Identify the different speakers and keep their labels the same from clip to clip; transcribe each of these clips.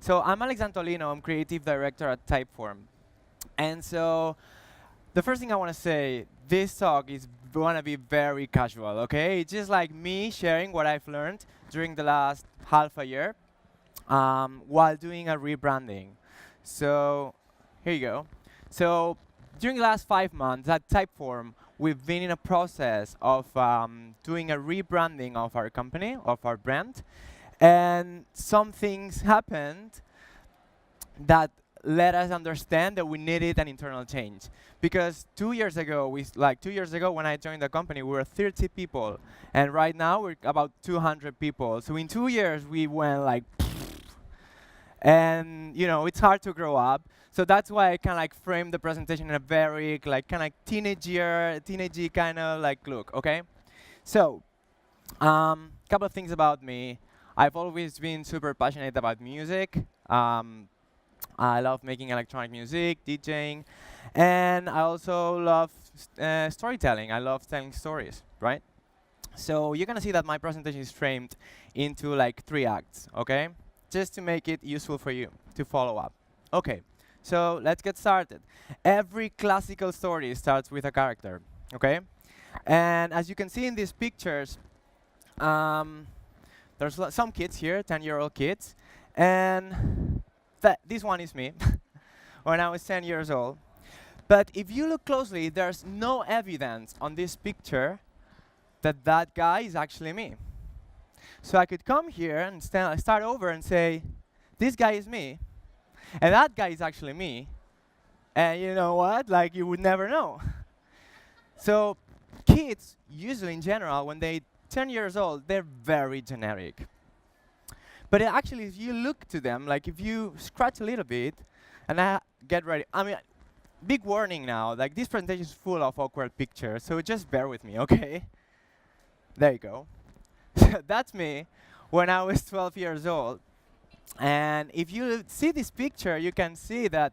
Speaker 1: So I'm Antolino. I'm creative director at Typeform. And so the first thing I want to say, this talk is going to be very casual, okay? It's just like me sharing what I've learned during the last half a year while doing a rebranding. So here you go. So during the last 5 months at Typeform, we've been in a process of doing a rebranding of our company, of our brand. And some things happened that let us understand that we needed an internal change. Because 2 years ago, 2 years ago when I joined the company, we were 30 people. And right now, we're about 200 people. So in 2 years, we went like, and it's hard to grow up. So that's why I kind of like framed the presentation in a very like kind of teenagey kind of like look, okay? So, couple of things about me. I've always been super passionate about music. I love making electronic music, DJing, and I also love storytelling. I love telling stories, right? So you're gonna see that my presentation is framed into like 3 acts, okay? Just to make it useful for you to follow up. Okay, so let's get started. Every classical story starts with a character, okay? And as you can see in these pictures, there's some kids here, 10-year-old kids, and this one is me when I was 10 years old. But if you look closely, there's no evidence on this picture that that guy is actually me. So I could come here and start over and say, this guy is me, and that guy is actually me. And you know what? Like, you would never know. So kids, usually in general, when they 10 years old, they're very generic. But actually, if you look to them, like if you scratch a little bit, and get ready. I mean, big warning now, like this presentation is full of awkward pictures, so just bear with me, okay? There you go. That's me when I was 12 years old. And if you see this picture, you can see that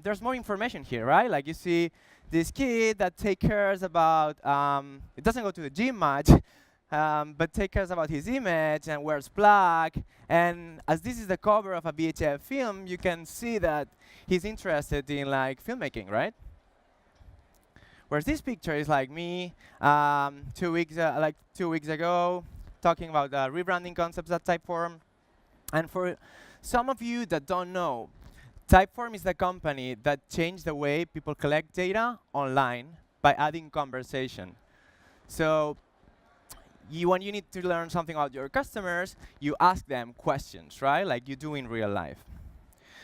Speaker 1: there's more information here, right? Like you see this kid that takes care about, it doesn't go to the gym much, but takes care about his image and wears black. And as this is the cover of a VHF film, you can see that he's interested in like filmmaking, right? Whereas this picture is like me 2 weeks ago, talking about rebranding concepts at Typeform. And for some of you that don't know, Typeform is the company that changed the way people collect data online by adding conversation. So when you need to learn something about your customers, you ask them questions, right? Like you do in real life.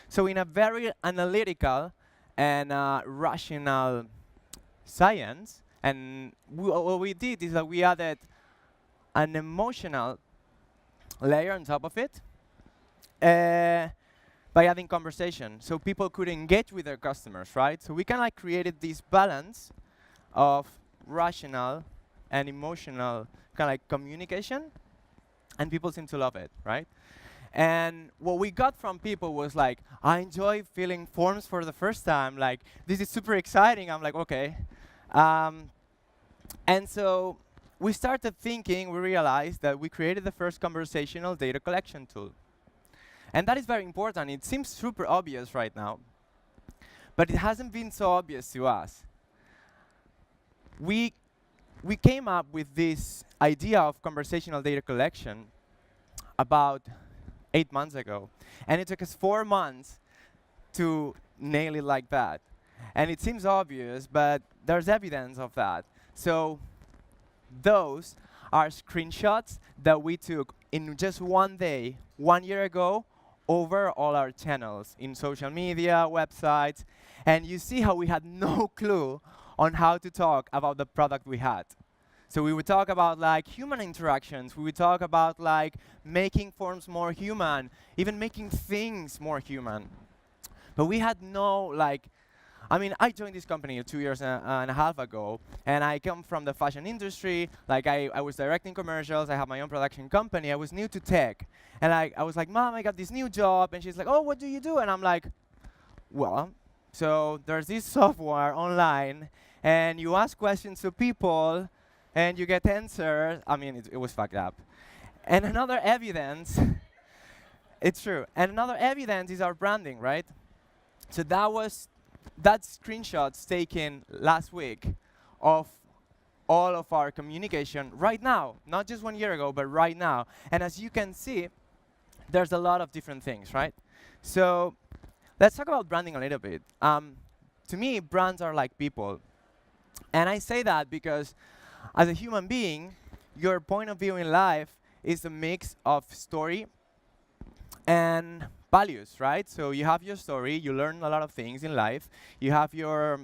Speaker 1: So in a very analytical and rational science, and what we did is that we added an emotional layer on top of it by adding conversation. So people could engage with their customers, right? So we kind of like created this balance of rational and emotional kind of like communication, and people seem to love it, right? And what we got from people was like, I enjoy filling forms for the first time. Like, this is super exciting. I'm like, okay. And so we started thinking, we realized that we created the first conversational data collection tool. And that is very important. It seems super obvious right now, but it hasn't been so obvious to us. We came up with this idea of conversational data collection about 8 months ago. And it took us 4 months to nail it like that. And it seems obvious, but there's evidence of that. So those are screenshots that we took in just one day, 1 year ago, over all our channels in social media, websites. And you see how we had no clue on how to talk about the product we had. So we would talk about like human interactions. We would talk about like making forms more human, even making things more human. But we had no like, I mean, I joined this company 2 years and a half ago, and I come from the fashion industry. Like I was directing commercials. I have my own production company. I was new to tech. And I was like, Mom, I got this new job. And she's like, oh, what do you do? And I'm like, well, so there's this software online, and you ask questions to people, and you get answers. I mean, it was fucked up. And another evidence It's true. And another evidence is our branding, right? So that screenshots taken last week of all of our communication right now, not just 1 year ago, but right now. And as you can see, there's a lot of different things, right? So let's talk about branding a little bit. To me, brands are like people. And I say that because as a human being, your point of view in life is a mix of story and values, right? So you have your story, you learn a lot of things in life, you have your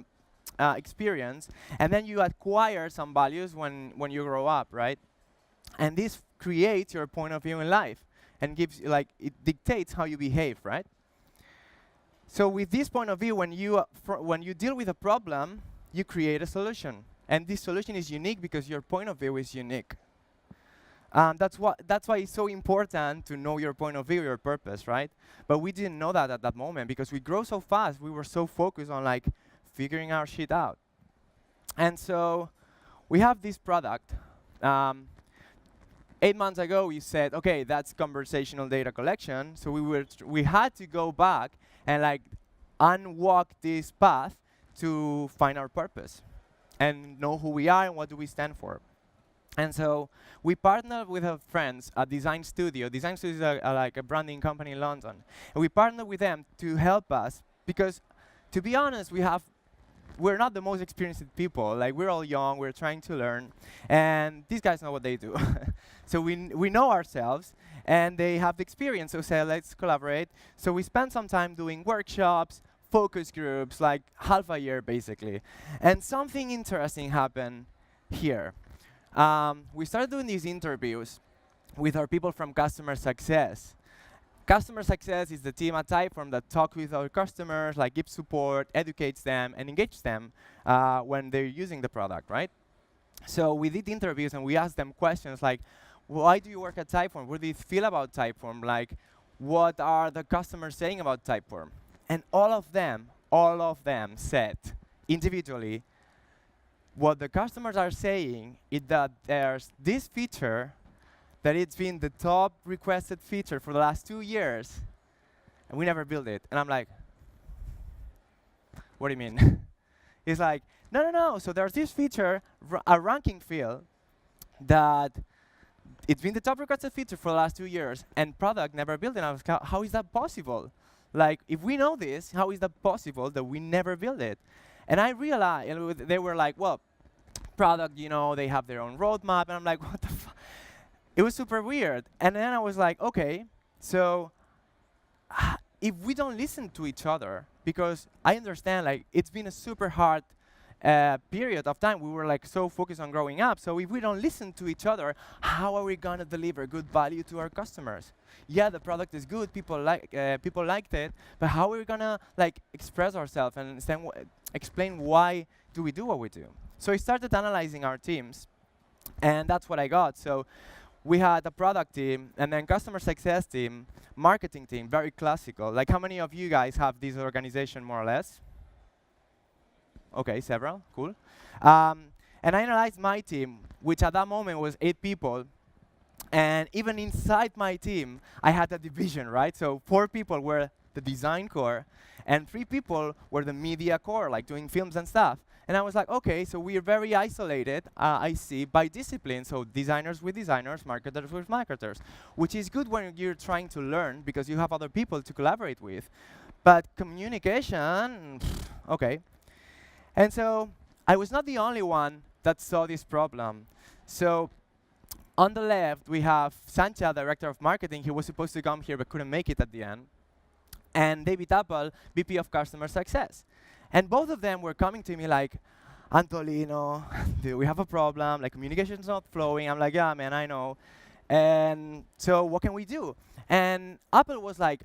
Speaker 1: experience, and then you acquire some values when you grow up, right? And this creates your point of view in life and gives you, like, it dictates how you behave, right? So with this point of view, when you deal with a problem, you create a solution. And this solution is unique because your point of view is unique. That's why it's so important to know your point of view, your purpose, right? But we didn't know that at that moment because we grow so fast. We were so focused on like figuring our shit out. And so we have this product. 8 months ago, we said, okay, that's conversational data collection. So we had to go back and like unwalk this path to find our purpose and know who we are and what do we stand for. And so we partnered with our friends at Design Studio. Design Studio is like a branding company in London. And we partnered with them to help us because, to be honest, we're not the most experienced people. Like, we're all young, we're trying to learn, and these guys know what they do. So we know ourselves, and they have the experience, so say, let's collaborate. So we spent some time doing workshops, focus groups, like half a year, basically. And something interesting happened here. We started doing these interviews with our people from customer success. Customer success is the team at Typeform that talks with our customers, like gives support, educates them, and engages them when they're using the product, right? So we did interviews and we asked them questions like, why do you work at Typeform? What do you feel about Typeform? Like, what are the customers saying about Typeform? And all of them said individually, what the customers are saying is that there's this feature that it's been the top requested feature for the last 2 years, and we never built it. And I'm like, what do you mean? It's like, no. So there's this feature, a ranking field, that it's been the top requested feature for the last 2 years, and product never built it. And I was like, how is that possible? Like, if we know this, how is that possible that we never build it? And I realized, and they were like, well, product, they have their own roadmap. And I'm like, what the fuck? It was super weird. And then I was like, okay, so if we don't listen to each other, because I understand, like, it's been a super hard period of time. We were like so focused on growing up. So if we don't listen to each other, how are we gonna deliver good value to our customers? Yeah, the product is good. People liked it. But how are we gonna like express ourselves and explain why do we do what we do? So I started analyzing our teams, and that's what I got. So we had a product team, and then customer success team, marketing team, very classical. Like, how many of you guys have this organization, more or less? Okay, several, cool. And I analyzed my team, which at that moment was 8 people. And even inside my team, I had a division, right? So 4 people were the design core, and 3 people were the media core, like doing films and stuff. And I was like, okay, so we're very isolated, I see, by discipline. So designers with designers, marketers with marketers, which is good when you're trying to learn because you have other people to collaborate with. But communication, okay. And so I was not the only one that saw this problem. So on the left, we have Sancha, director of marketing. He was supposed to come here but couldn't make it at the end. And David Apple, VP of customer success. And both of them were coming to me like, Antolino, do we have a problem? Like, communication's not flowing. I'm like, yeah, man, I know. And so what can we do? And Apple was like,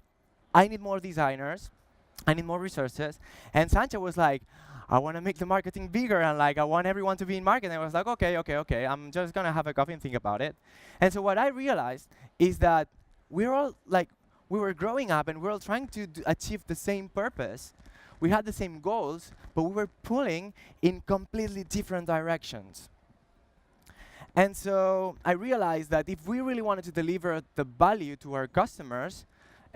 Speaker 1: I need more designers. I need more resources. And Sancha was like, I want to make the marketing bigger, and like I want everyone to be in marketing. I was like, okay. I'm just gonna have a coffee and think about it. And so what I realized is that we were growing up and we were all trying to achieve the same purpose. We had the same goals, but we were pulling in completely different directions. And so I realized that if we really wanted to deliver the value to our customers,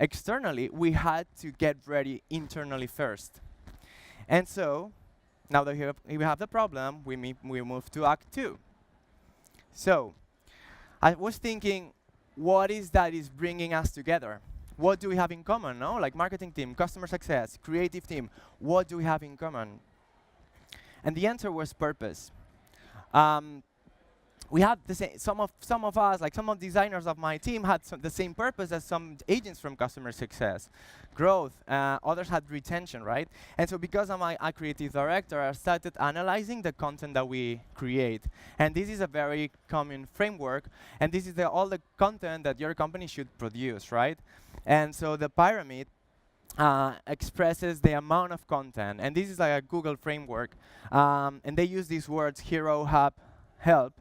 Speaker 1: externally, we had to get ready internally first. And so, now that we have the problem, we move to Act 2. So, I was thinking, what is that is bringing us together? What do we have in common, no? Like marketing team, customer success, creative team, what do we have in common? And the answer was purpose. We had the same, some of us, like some of the designers of my team had the same purpose as some agents from customer success, growth. Others had retention, right? And so because I'm a creative director, I started analyzing the content that we create. And this is a very common framework, and this is all the content that your company should produce, right? And so the pyramid expresses the amount of content, and this is like a Google framework. And they use these words, hero, hub, help.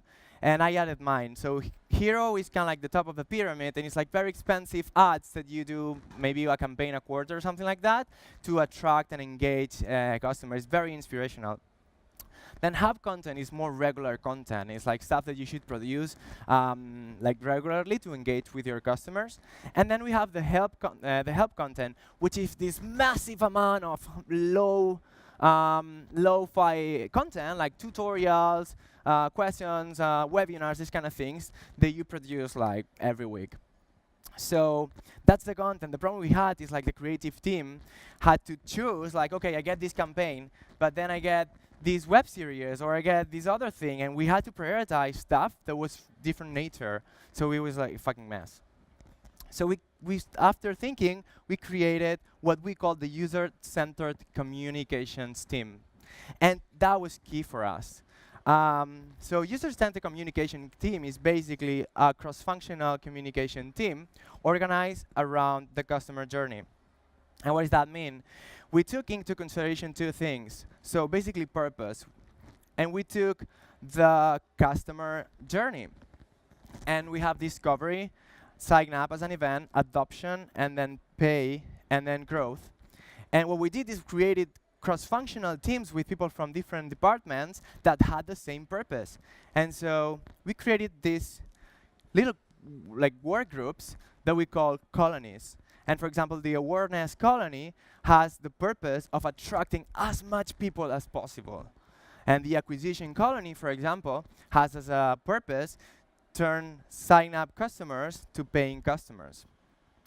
Speaker 1: And I added mine. So hero is kind of like the top of the pyramid, and it's like very expensive ads that you do, maybe a campaign a quarter or something like that, to attract and engage customers. Very inspirational. Then hub content is more regular content. It's like stuff that you should produce like regularly to engage with your customers. And then we have the help content, which is this massive amount of lo-fi content, like tutorials, questions, webinars, these kind of things that you produce like every week. So that's the content. The problem we had is like the creative team had to choose, like, okay, I get this campaign, but then I get this web series, or I get this other thing, and we had to prioritize stuff that was different nature. So it was like a fucking mess. So after thinking, we created what we call the user-centered communications team. And that was key for us. So user-centered communication team is basically a cross-functional communication team organized around the customer journey. And what does that mean? We took into consideration two things. So basically purpose. And we took the customer journey. And we have discovery, sign up as an event, adoption, and then pay, and then growth. And what we did is created cross-functional teams with people from different departments that had the same purpose. And so we created these little like work groups that we call colonies. And for example, the awareness colony has the purpose of attracting as much people as possible. And the acquisition colony, for example, has as a purpose turn sign-up customers to paying customers.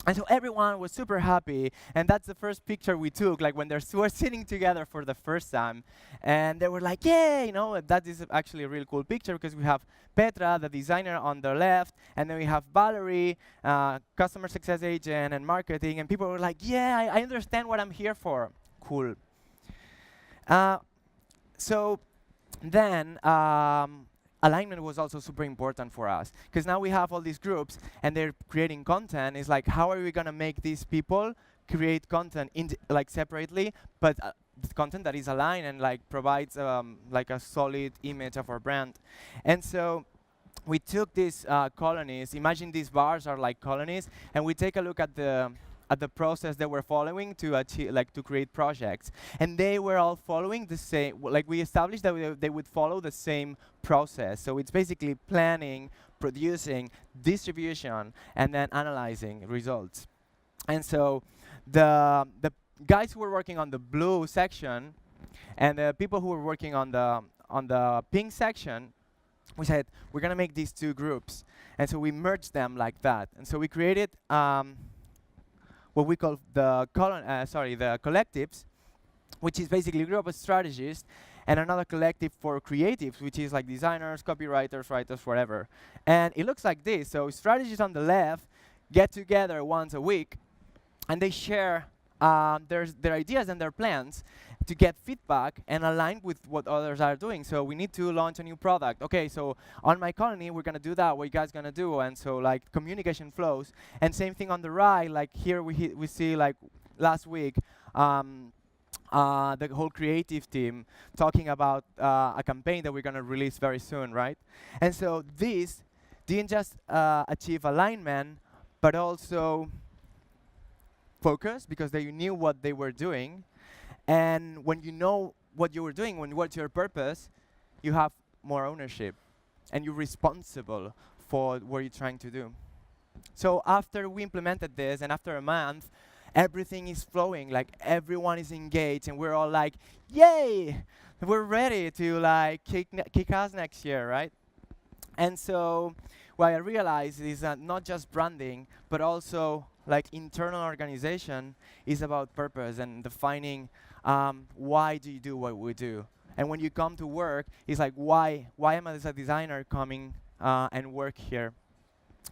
Speaker 1: And so everyone was super happy, and that's the first picture we took, like when we're sitting together for the first time. And they were like, yeah, you know, that is actually a really cool picture because we have Petra, the designer, on the left, and then we have Valerie, customer success agent and marketing, and people were like, yeah, I understand what I'm here for. Cool. So then, alignment was also super important for us, because now we have all these groups and they're creating content. It's like, how are we going to make these people create content like separately, but content that is aligned and like provides like a solid image of our brand. And so we took these colonies. Imagine these bars are like colonies, and we take a look at the process that we're following to achieve, like to create projects. And they were all following the same, like we established that they would follow the same process. So it's basically planning, producing, distribution, and then analyzing results. And so the guys who were working on the blue section and the people who were working on the pink section, we said, we're going to make these two groups. And so we merged them like that. And so we created what we call the collectives, which is basically a group of strategists, and another collective for creatives, which is like designers, copywriters, writers, whatever. And it looks like this. So strategists on the left get together once a week, and they share their ideas and their plans to get feedback and align with what others are doing. So we need to launch a new product. Okay, so on my colony, we're going to do that. What you guys going to do? And so like communication flows. And same thing on the right, like here we see like last week, the whole creative team talking about a campaign that we're going to release very soon, right? And so this didn't just achieve alignment, but also focus, because they knew what they were doing. And when you know what you were doing, what's your purpose, you have more ownership, and you're responsible for what you're trying to do. So after we implemented this, and after a month, everything is flowing, like everyone is engaged, and we're all like, yay! We're ready to like kick ass next year, right? And so what I realized is that not just branding, but also like internal organization is about purpose and defining why do you do what we do. And when you come to work, it's like, why am I as a designer coming and work here?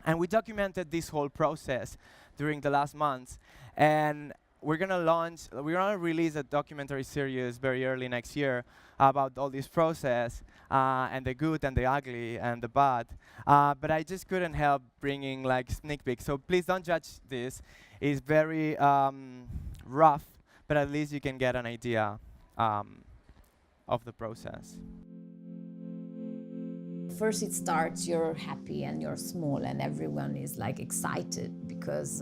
Speaker 1: And we documented this whole process during the last months. And we're gonna release a documentary series very early next year about all this process and the good and the ugly and the bad. But I just couldn't help bringing like sneak peeks. So please don't judge this. It's very rough, but at least you can get an idea of the process.
Speaker 2: First it starts, you're happy and you're small and everyone is like excited because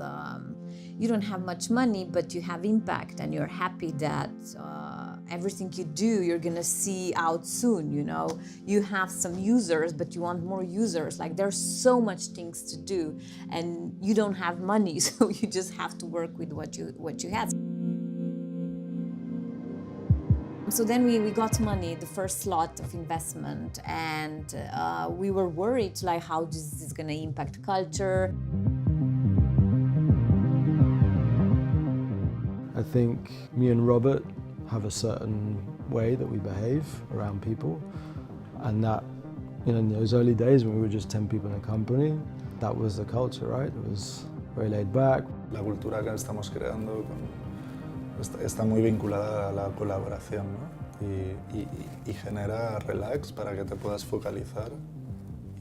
Speaker 2: you don't have much money, but you have impact and you're happy that everything you do, you're gonna see out soon, you know. You have some users, but you want more users. Like there's so much things to do and you don't have money, so you just have to work with what you have. So then we got money, the first lot of investment, and we were worried like how this is gonna impact culture.
Speaker 3: I think me and Robert have a certain way that we behave around people, and that, you know, in those early days when we were just 10 people in a company, that was the culture, right? It was very laid back.
Speaker 4: La cultura que estamos creando está muy vinculada a la colaboración, ¿no? y genera relax para que te puedas focalizar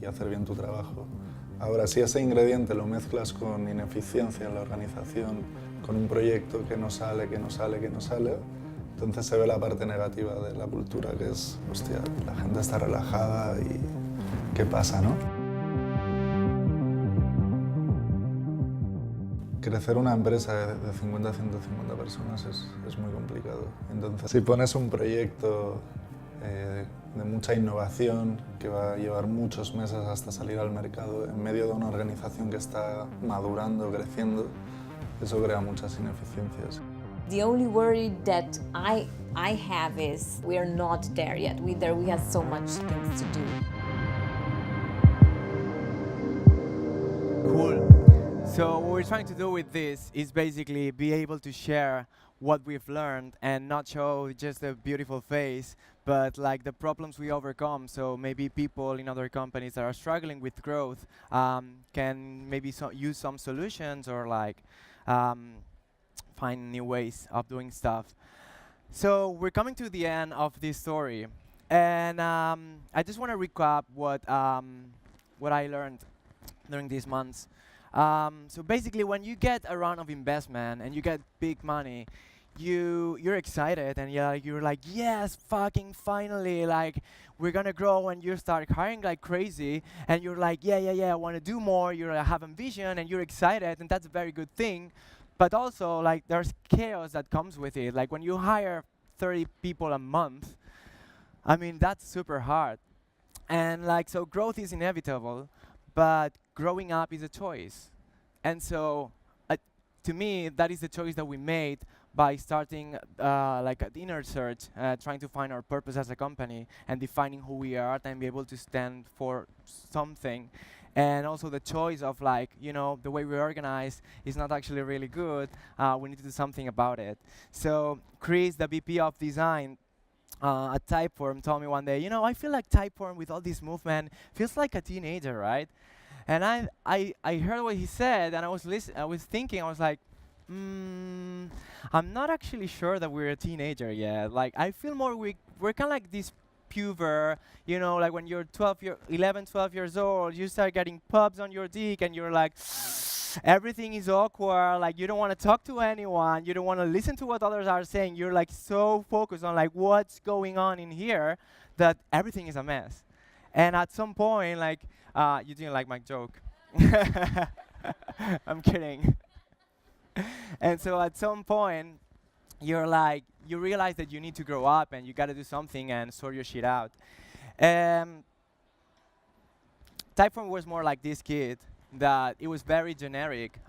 Speaker 4: y hacer bien tu trabajo. Ahora, si ese ingrediente lo mezclas con ineficiencia en la organización, con un proyecto que no sale, entonces se ve la parte negativa de la cultura, que es, hostia, la gente está relajada y ¿qué pasa, no? Crecer una empresa de 50 a 150 personas es muy complicado. Entonces, si pones un proyecto de mucha innovación, que va a llevar muchos meses hasta salir al mercado, en medio de una organización que está madurando, creciendo, eso crea muchas ineficiencias.
Speaker 2: The only worry that I have is we're not there yet. We have so much things to do.
Speaker 1: Cool. So what we're trying to do with this is basically be able to share what we've learned and not show just a beautiful face, but like the problems we overcome. So maybe people in other companies that are struggling with growth can maybe use some solutions or like find new ways of doing stuff. So we're coming to the end of this story, and I just want to recap what I learned during these months. So basically, when you get a round of investment and you get big money, you're excited and you're like, yes, fucking finally, like we're gonna grow, and you start hiring like crazy, and you're like, yeah, I want to do more. You have ambition and you're excited, and that's a very good thing. But also, like, there's chaos that comes with it. Like when you hire 30 people a month, I mean, that's super hard. And like, so growth is inevitable, but growing up is a choice. And so to me, that is the choice that we made by starting like an inner search, trying to find our purpose as a company and defining who we are and be able to stand for something. And also the choice of like, you know, the way we organize is not actually really good. We need to do something about it. So Chris, the VP of design at Typeform, told me one day, you know, I feel like Typeform with all this movement feels like a teenager, right? And I heard what he said, and I was thinking, I was like, I'm not actually sure that we're a teenager yet. Like, I feel more we're kind of like this puber, you know, like when you're 11, 12 years old, you start getting pubs on your dick, and you're like, everything is awkward, like you don't want to talk to anyone, you don't want to listen to what others are saying, you're like so focused on like what's going on in here that everything is a mess. And at some point, like, you didn't like my joke. I'm kidding. And so at some point, you're like, you realize that you need to grow up and you got to do something and sort your shit out. Typeform was more like this kid that it was very generic.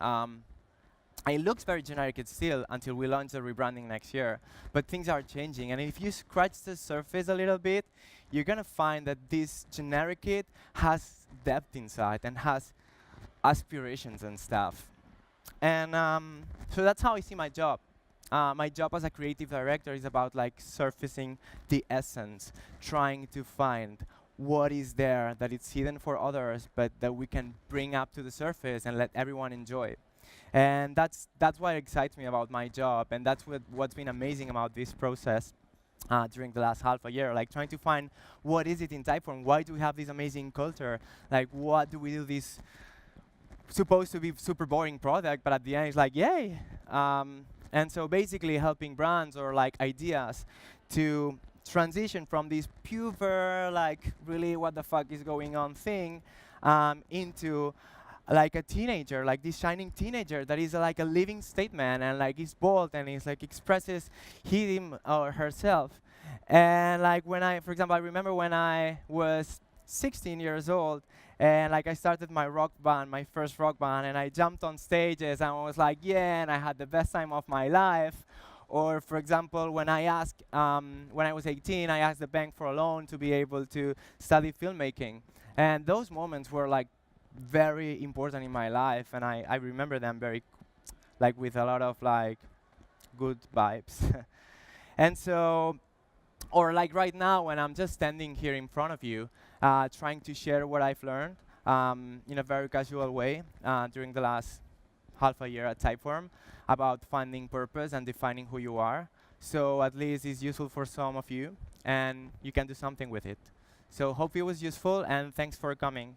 Speaker 1: It looks very generic it's still until we launch the rebranding next year. But things are changing, and if you scratch the surface a little bit, you're gonna find that this generic kit has depth inside and has aspirations and stuff. And so that's how I see my job. My job as a creative director is about like surfacing the essence, trying to find what is there that it's hidden for others, but that we can bring up to the surface and let everyone enjoy. And that's what excites me about my job, and that's what's been amazing about this process during the last half a year, like trying to find what is it in Typeform, why do we have this amazing culture, like what do we do this supposed to be super boring product, but at the end it's like, yay. And so basically helping brands or like ideas to transition from this pure, like really what the fuck is going on thing into like a teenager, like this shining teenager that is like a living statement and like is bold and is like expresses him or herself. And like when for example, I remember when I was 16 years old and like I started my rock band, my first rock band, and I jumped on stages and I was like, yeah, and I had the best time of my life. Or for example, when I was 18, I asked the bank for a loan to be able to study filmmaking. And those moments were like very important in my life, and I remember them very like with a lot of like good vibes. And so, or like right now when I'm just standing here in front of you, trying to share what I've learned in a very casual way during the last half a year at Typeform about finding purpose and defining who you are. So at least it's useful for some of you, and you can do something with it. So hope it was useful, and thanks for coming.